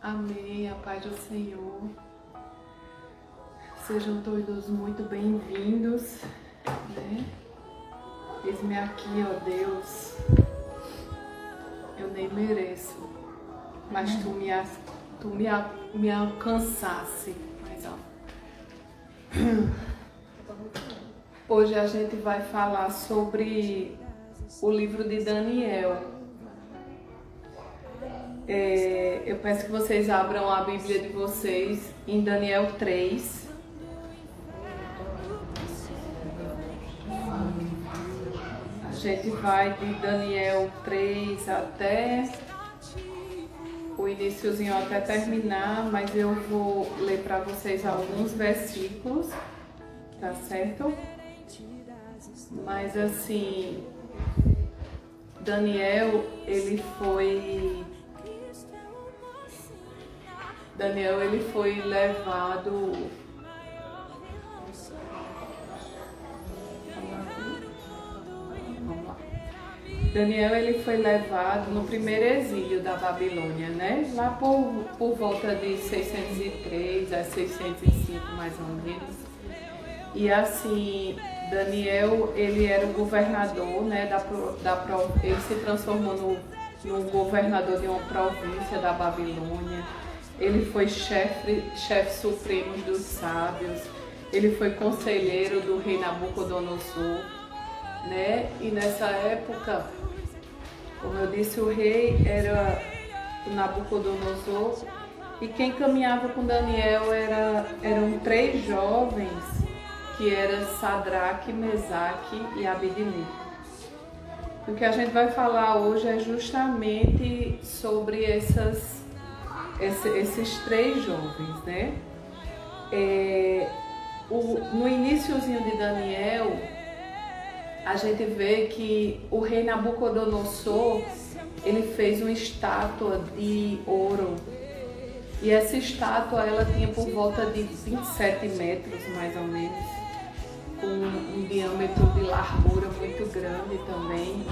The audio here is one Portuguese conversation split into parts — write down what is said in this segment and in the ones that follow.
Amém, a paz do Senhor. Sejam todos muito bem-vindos, né? Eis-me aqui, ó Deus. Eu nem mereço, mas tu me alcançasse. Mas, hoje a gente vai falar sobre o livro de Daniel. Eu peço que vocês abram a Bíblia de vocês em Daniel 3. A gente vai de Daniel 3 até o iniciozinho, até terminar, mas eu vou ler para vocês alguns versículos, tá certo? Mas assim, Daniel, ele foi levado. Vamos lá. Daniel, ele foi levado no primeiro exílio da Babilônia, né? Lá por volta de 603 a 605, mais ou menos. E assim, Daniel, ele era o governador, né? Ele se transformou no governador de uma província da Babilônia. Ele foi chefe supremo dos sábios. Ele foi conselheiro do rei Nabucodonosor, né? E nessa época, como eu disse, o rei era o Nabucodonosor. E quem caminhava com Daniel eram três jovens, que eram Sadraque, Mesaque e Abednego. O que a gente vai falar hoje é justamente sobre esses três jovens, né? No iniciozinho de Daniel, a gente vê que o rei Nabucodonosor, ele fez uma estátua de ouro. E essa estátua, ela tinha por volta de 27 metros, mais ou menos, com um diâmetro de largura muito grande também.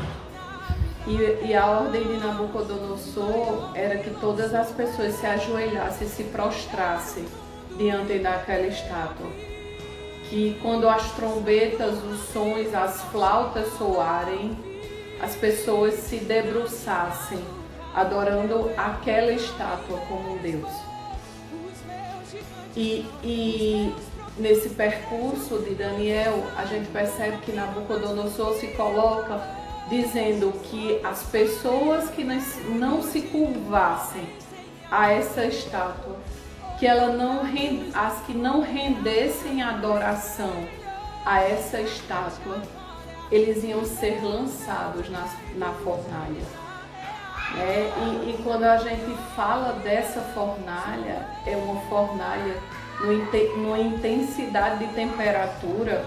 E a ordem de Nabucodonosor era que todas as pessoas se ajoelhassem e se prostrassem diante daquela estátua. Que quando as trombetas, os sons, as flautas soarem, as pessoas se debruçassem, adorando aquela estátua como um Deus. E nesse percurso de Daniel, a gente percebe que Nabucodonosor se coloca dizendo que as pessoas que não se curvassem a essa estátua, as que não rendessem adoração a essa estátua, eles iam ser lançados na fornalha. E quando a gente fala dessa fornalha, é uma fornalha numa intensidade de temperatura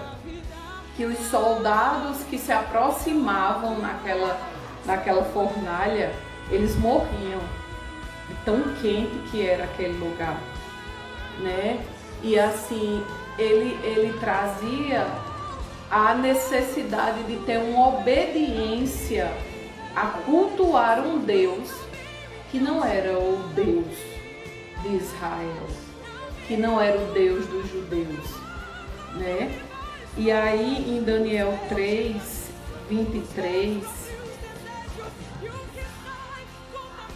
que os soldados que se aproximavam naquela fornalha, eles morriam de tão quente que era aquele lugar, né? E assim, ele trazia a necessidade de ter uma obediência a cultuar um Deus que não era o Deus de Israel, que não era o Deus dos judeus, né? E aí em Daniel 3, 23,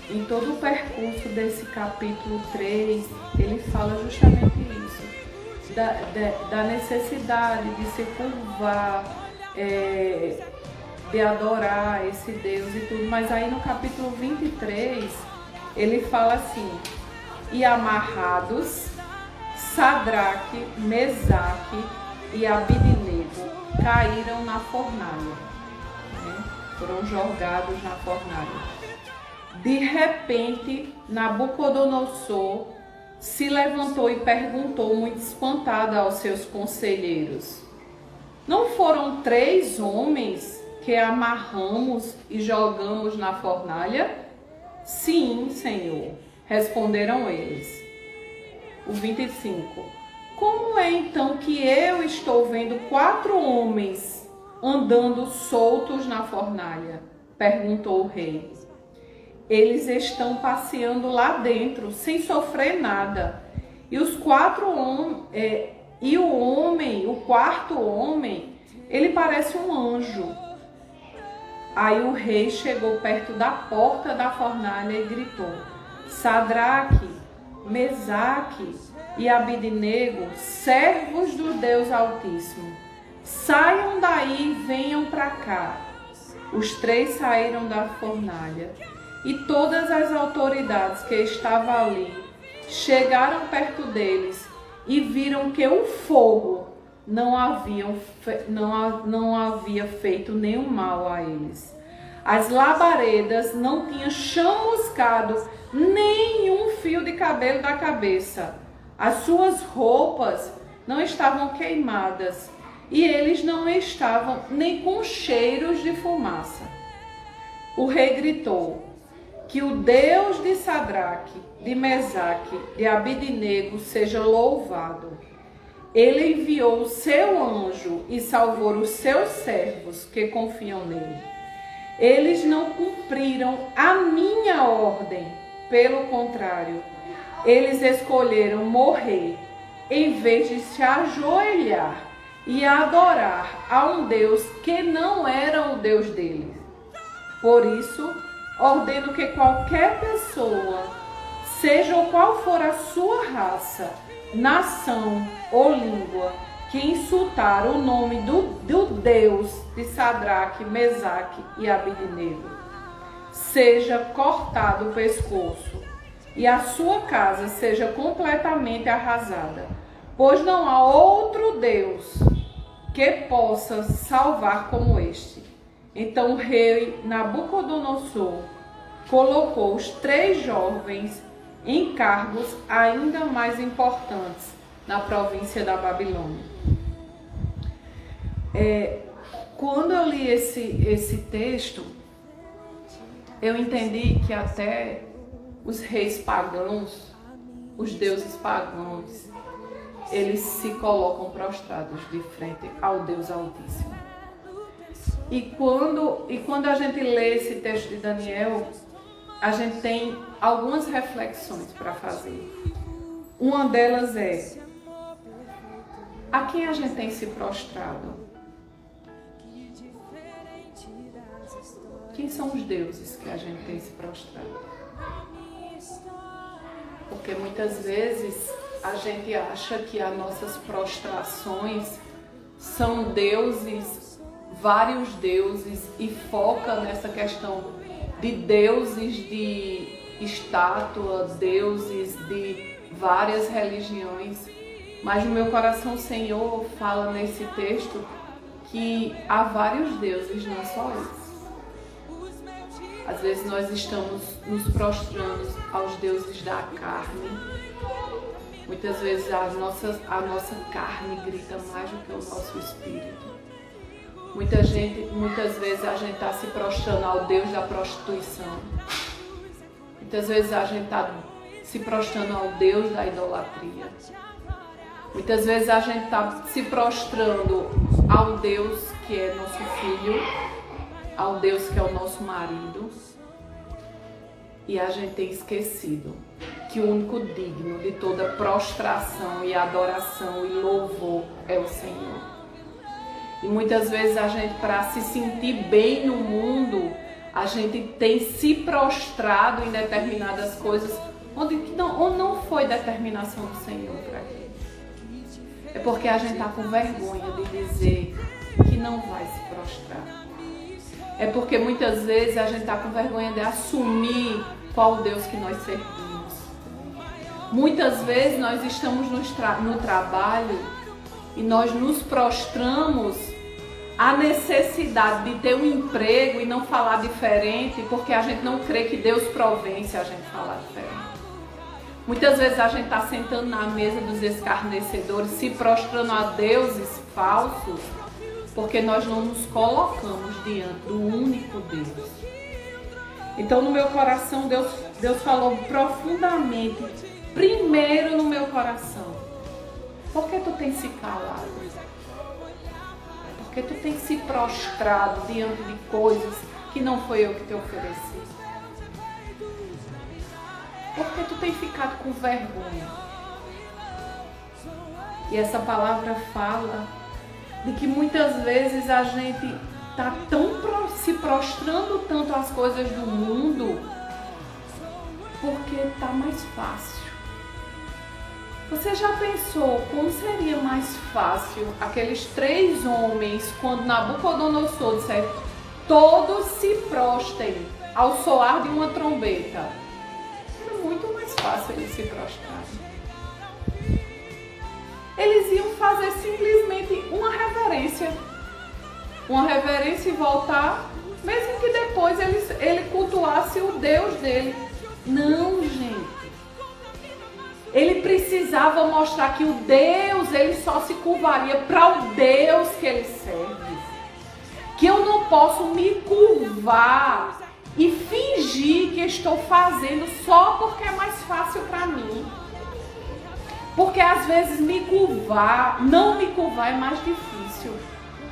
em todo o percurso desse capítulo 3, ele fala justamente isso, da necessidade de se curvar, de adorar esse Deus e tudo. Mas aí no capítulo 23, ele fala assim: e amarrados, Sadraque, Mesaque e Abednego caíram na fornalha, né? Foram jogados na fornalha. De repente, Nabucodonosor se levantou e perguntou, muito espantado, aos seus conselheiros: não foram 3 homens que amarramos e jogamos na fornalha? Sim, Senhor, responderam eles. O 25. Como é então que eu estou vendo 4 homens andando soltos na fornalha? Perguntou o rei. eles estão passeando lá dentro, sem sofrer nada. E os o quarto homem, ele parece um anjo. Aí o rei chegou perto da porta da fornalha e gritou: Sadraque, Mesaque e Abidnego, servos do Deus Altíssimo, saiam daí e venham para cá. Os três saíram da fornalha e todas as autoridades que estavam ali chegaram perto deles e viram que o fogo não havia feito nenhum mal a eles. As labaredas não tinham chamuscado nenhum fio de cabelo da cabeça. As suas roupas não estavam queimadas e eles não estavam nem com cheiros de fumaça. O rei gritou: que o Deus de Sadraque, de Mesaque, de Abidnego seja louvado. Ele enviou o seu anjo e salvou os seus servos que confiam nele. Eles não cumpriram a minha ordem, pelo contrário, eles escolheram morrer em vez de se ajoelhar e adorar a um Deus que não era o Deus deles. Por isso, ordeno que qualquer pessoa, seja qual for a sua raça, nação ou língua, que insultar o nome do Deus de Sadraque, Mesaque e Abidnego, seja cortado o pescoço e a sua casa seja completamente arrasada, pois não há outro Deus que possa salvar como este. Então o rei Nabucodonosor colocou os três jovens em cargos ainda mais importantes na província da Babilônia. Quando eu li esse texto, eu entendi que até os reis pagãos, os deuses pagãos, eles se colocam prostrados de frente ao Deus Altíssimo. E quando a gente lê esse texto de Daniel, a gente tem algumas reflexões para fazer. Uma delas é: a quem a gente tem se prostrado? Quem são os deuses que a gente tem se prostrado? Porque muitas vezes a gente acha que as nossas prostrações são deuses, vários deuses, e foca nessa questão de deuses de estátua, deuses de várias religiões. Mas no meu coração o Senhor fala nesse texto que há vários deuses, não só esse. Às vezes nós estamos nos prostrando aos deuses da carne. Muitas vezes a nossa carne grita mais do que o nosso espírito. Muitas vezes a gente está se prostrando ao Deus da prostituição. Muitas vezes a gente está se prostrando ao Deus da idolatria. Muitas vezes a gente está se prostrando ao Deus que é nosso filho, ao Deus que é o nosso marido. E a gente tem esquecido que o único digno de toda prostração e adoração e louvor é o Senhor. E muitas vezes a gente, para se sentir bem no mundo, a gente tem se prostrado em determinadas coisas onde não foi determinação do Senhor para aquilo. É porque a gente está com vergonha de dizer que não vai se prostrar. É porque muitas vezes a gente está com vergonha de assumir qual Deus que nós servimos. Muitas vezes nós estamos no trabalho e nós nos prostramos à necessidade de ter um emprego e não falar diferente, porque a gente não crê que Deus provém se a gente falar diferente. Muitas vezes a gente está sentando na mesa dos escarnecedores, se prostrando a deuses falsos, porque nós não nos colocamos diante do único Deus. Então no meu coração Deus falou profundamente, primeiro no meu coração: por que tu tens se calado? Por que tu tens se prostrado diante de coisas que não foi eu que te ofereci? Porque tu tem ficado com vergonha. E essa palavra fala de que muitas vezes a gente está se prostrando tanto às coisas do mundo porque está mais fácil. Você já pensou como seria mais fácil aqueles 3 homens quando Nabucodonosor disse: todos se prostrem ao soar de uma trombeta? Era muito mais fácil eles se prostrarem. Eles iam fazer simplesmente uma reverência e voltar, mesmo que depois ele cultuasse o Deus dele. Não, gente. Ele precisava mostrar que o Deus, ele só se curvaria para o Deus que ele serve. Que eu não posso me curvar e fingir que estou fazendo só porque é mais fácil para mim. Porque às vezes não me curvar é mais difícil.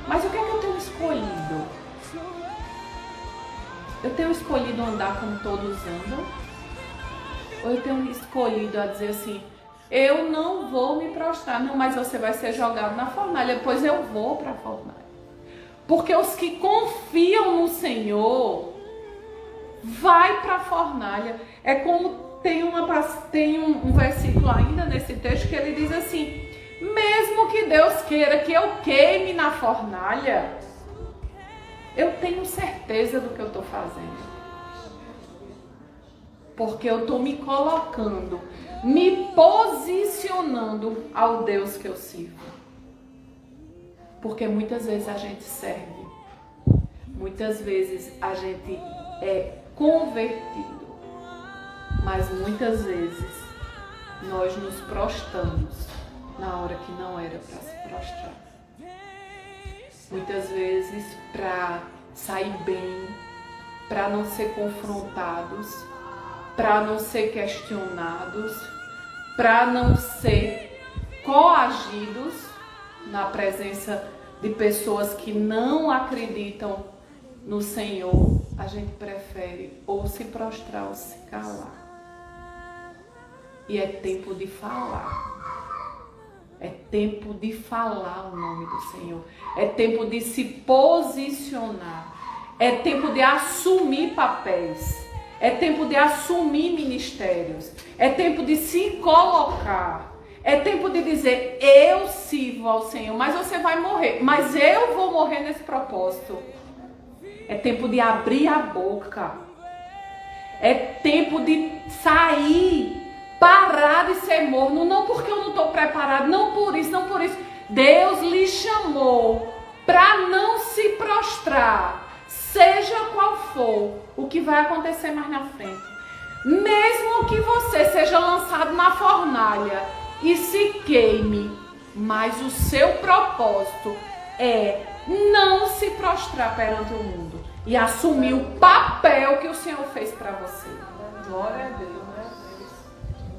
Mas o que é que eu tenho escolhido? Eu tenho escolhido andar como todos andam? Ou eu tenho escolhido a dizer assim: eu não vou me prostrar. Não, mas você vai ser jogado na fornalha. Pois eu vou para a fornalha. Porque os que confiam no Senhor vai para a fornalha. É como tem um versículo ainda nesse texto que ele diz assim: mesmo que Deus queira que eu queime na fornalha, eu tenho certeza do que eu estou fazendo. Porque eu estou me colocando, me posicionando ao Deus que eu sirvo. Porque muitas vezes a gente serve, muitas vezes a gente é convertido, mas muitas vezes nós nos prostramos na hora que não era para se prostrar. Muitas vezes para sair bem, para não ser confrontados, para não ser questionados, para não ser coagidos na presença de pessoas que não acreditam no Senhor, a gente prefere ou se prostrar ou se calar. E é tempo de falar. É tempo de falar o nome do Senhor. É tempo de se posicionar. É tempo de assumir papéis. É tempo de assumir ministérios. É tempo de se colocar. É tempo de dizer: eu sirvo ao Senhor, mas você vai morrer. Mas eu vou morrer nesse propósito. É tempo de abrir a boca. É tempo de sair, parar de ser morno. Não porque eu não estou preparado, não por isso, não por isso. Deus lhe chamou para não se prostrar. Seja qual for o que vai acontecer mais na frente. Mesmo que você seja lançado na fornalha e se queime, mas o seu propósito é não se prostrar perante o mundo e assumir o papel que o Senhor fez para você. Glória a Deus.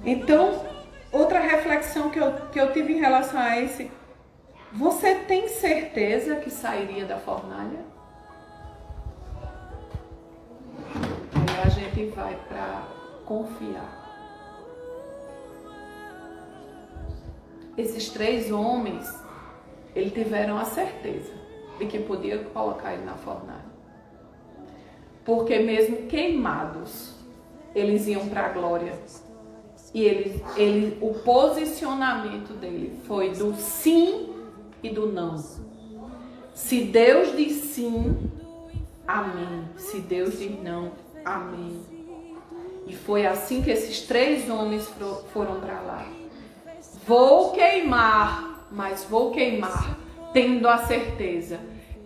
Então, outra reflexão que eu tive em relação a esse: você tem certeza que sairia da fornalha? Aí a gente vai para confiar. Esses 3 homens, eles tiveram a certeza de que podia colocar ele na fornalha. Porque mesmo queimados, eles iam para a glória. E o posicionamento dele foi do sim e do não. Se Deus diz sim, amém. Se Deus diz não, amém. E foi assim que esses 3 homens foram para lá. Vou queimar, mas vou queimar tendo a certeza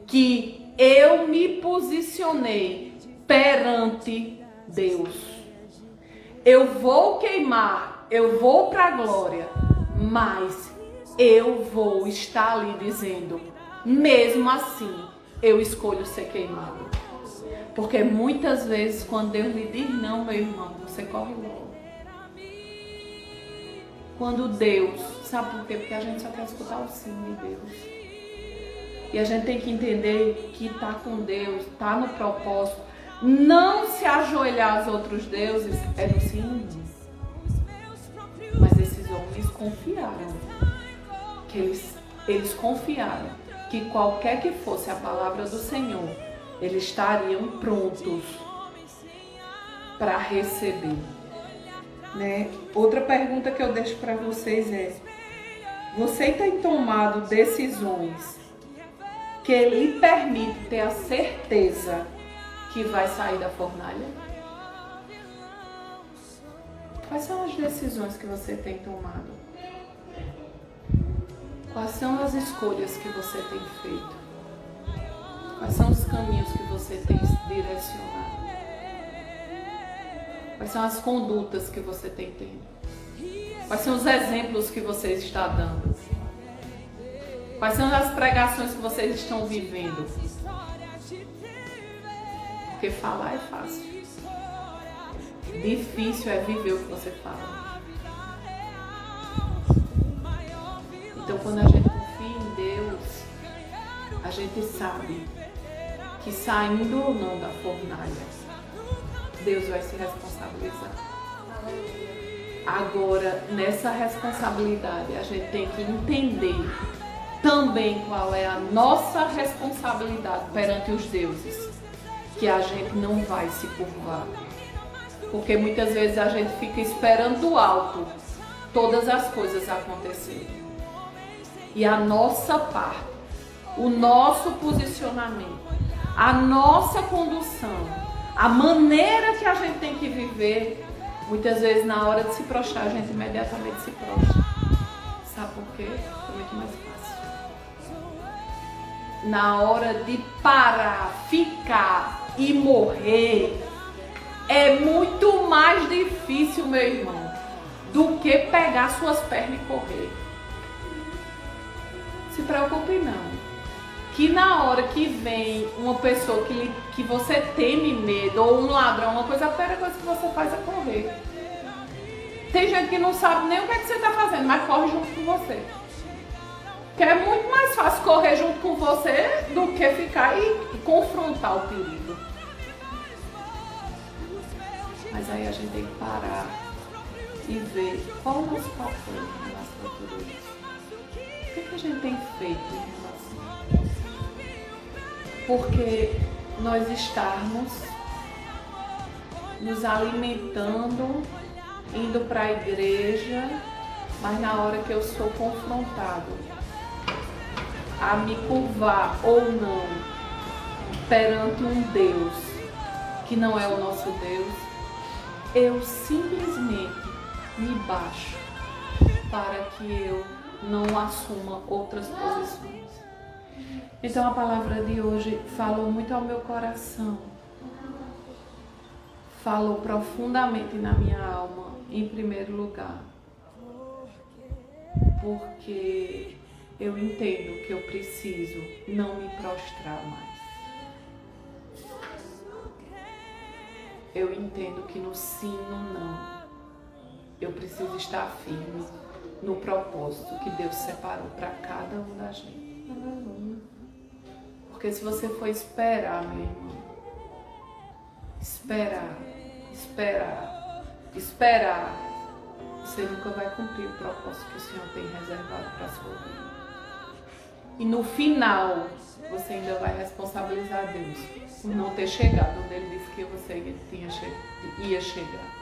que eu me posicionei perante Deus. Eu vou queimar, eu vou para a glória, mas eu vou estar ali dizendo: mesmo assim, eu escolho ser queimado. Porque muitas vezes, quando Deus lhe diz não, meu irmão, você corre logo. Quando Deus, sabe por quê? Porque a gente só quer escutar o sim de Deus. E a gente tem que entender que está com Deus, está no propósito. Não se ajoelhar aos outros deuses é no sim. confiaram. Eles confiaram que qualquer que fosse a palavra do Senhor, eles estariam prontos para receber. Né? Outra pergunta que eu deixo para vocês é: você tem tomado decisões que lhe permitem ter a certeza que vai sair da fornalha? Quais são as decisões que você tem tomado? Quais são as escolhas que você tem feito? Quais são os caminhos que você tem direcionado? Quais são as condutas que você tem tendo? Quais são os exemplos que você está dando? Quais são as pregações que vocês estão vivendo? Porque falar é fácil. Difícil é viver o que você fala. Então, quando a gente confia em Deus, a gente sabe que saindo ou não da fornalha, Deus vai se responsabilizar. Agora, nessa responsabilidade, a gente tem que entender também qual é a nossa responsabilidade perante os deuses, que a gente não vai se curvar. Porque muitas vezes a gente fica esperando do alto todas as coisas acontecerem. E a nossa parte, o nosso posicionamento, a nossa condução, a maneira que a gente tem que viver, muitas vezes na hora de se prostrar, a gente imediatamente se prostra. Sabe por quê? É muito mais fácil. Na hora de parar, ficar e morrer, é muito mais difícil, meu irmão, do que pegar suas pernas e correr. Se preocupe não. Que na hora que vem uma pessoa que você teme medo, ou um ladrão, uma coisa, a primeira coisa que você faz é correr. Tem gente que não sabe nem o que é que você está fazendo, mas corre junto com você. Porque é muito mais fácil correr junto com você do que ficar e confrontar o perigo. Mas aí a gente tem que parar e ver qual o nosso papel em relação a tudo isso. O que a gente tem feito em relação a isso? Porque nós estarmos nos alimentando, indo para a igreja, mas na hora que eu sou confrontado a me curvar ou não perante um Deus que não é o nosso Deus, eu simplesmente me baixo para que eu não assuma outras posições. Então a palavra de hoje falou muito ao meu coração, falou profundamente na minha alma, em primeiro lugar, porque eu entendo que eu preciso não me prostrar mais. Eu entendo que no sim, no não, eu preciso estar firme no propósito que Deus separou para cada um da gente. Porque se você for esperar, meu irmão, esperar, você nunca vai cumprir o propósito que o Senhor tem reservado para a sua vida. E no final, você ainda vai responsabilizar Deus por não ter chegado onde Ele disse que você ia chegar.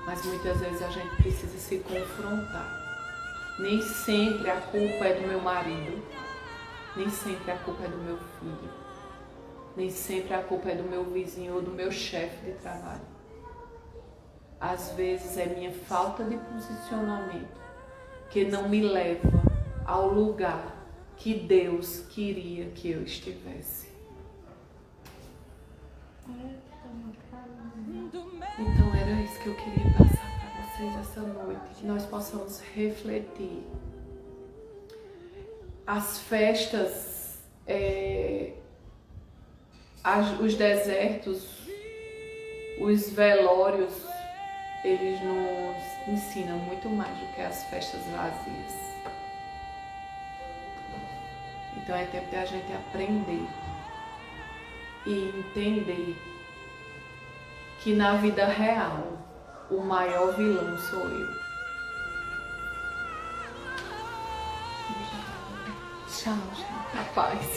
Mas muitas vezes a gente precisa se confrontar. Nem sempre a culpa é do meu marido, nem sempre a culpa é do meu filho, nem sempre a culpa é do meu vizinho ou do meu chefe de trabalho. Às vezes é minha falta de posicionamento que não me leva ao lugar que Deus queria que eu estivesse. Então era isso que eu queria passar para vocês essa noite, que nós possamos refletir. As festas, os desertos, os velórios, eles nos ensinam muito mais do que as festas vazias. Então é tempo de a gente aprender e entender que na vida real o maior vilão sou eu. Tchau, tchau. A paz.